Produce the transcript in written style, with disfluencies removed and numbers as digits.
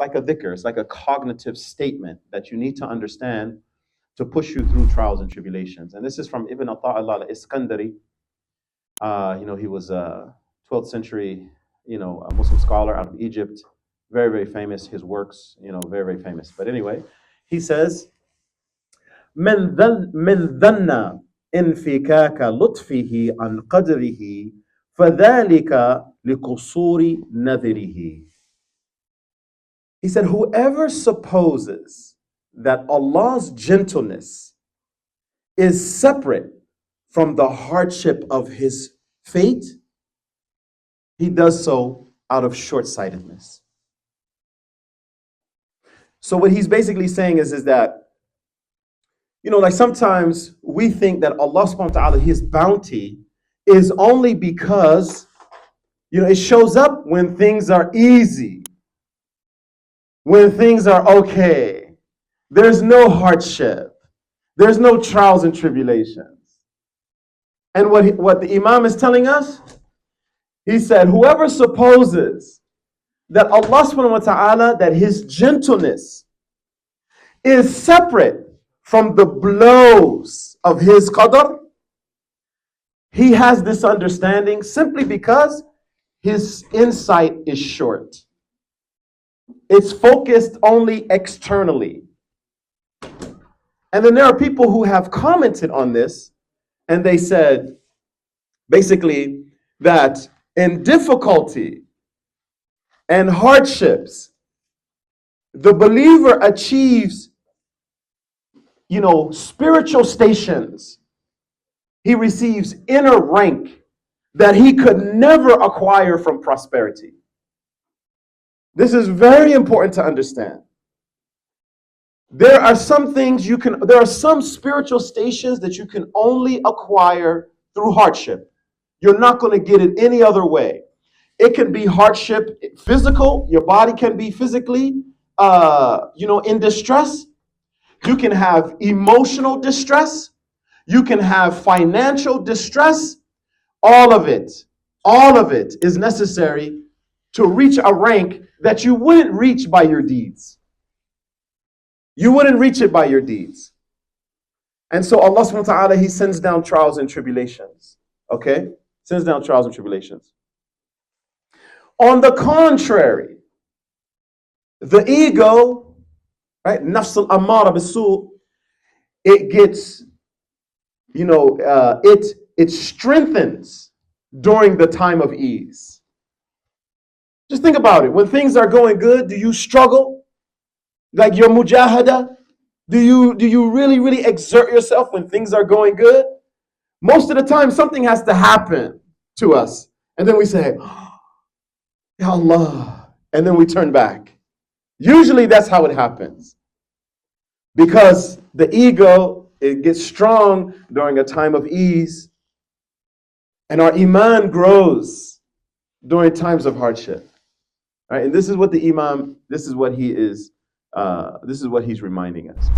like a dhikr, it's like a cognitive statement that you need to understand to push you through trials and tribulations. And this is from Ibn Ata'Allah al-Iskandari. He was a 12th century, a Muslim scholar out of Egypt. Very, very famous. His works, very, very famous. But anyway, he says, من ظن انفكاك لطفه عن قدره فذلك لقصور نذره. He said, whoever supposes that Allah's gentleness is separate from the hardship of his fate, he does so out of short-sightedness. So what he's basically saying is that, like sometimes we think that Allah subhanahu wa ta'ala, his bounty is only because, it shows up when things are easy, when things are okay. There's no hardship. There's no trials and tribulations. And what the Imam is telling us, he said, whoever supposes that Allah subhanahu wa ta'ala, that his gentleness is separate from the blows of his qadr, he has this understanding simply because his insight is short. It's focused only externally. And then there are people who have commented on this, and they said, basically, that in difficulty and hardships, the believer achieves, spiritual stations. He receives inner rank that he could never acquire from prosperity. This is very important to understand. There are some spiritual stations that you can only acquire through hardship. You're not going to get it any other way. It can be hardship physical. Your body can be physically, in distress. You can have emotional distress. You can have financial distress. All of it is necessary to reach a rank that you wouldn't reach by your deeds. You wouldn't reach it by your deeds. And so Allah subhanahu wa ta'ala, he sends down trials and tribulations. Okay? Sends down trials and tribulations. On the contrary, the ego, right, nafs al-ammara bisu, it gets, it strengthens during the time of ease. Just think about it. When things are going good, do you struggle? Like your mujahada? Do you really, really exert yourself when things are going good? Most of the time, something has to happen to us. And then we say, Ya Allah. And then we turn back. Usually that's how it happens. Because the ego, it gets strong during a time of ease. And our iman grows during times of hardship. All right, and this is what the Imam, this is what he's reminding us.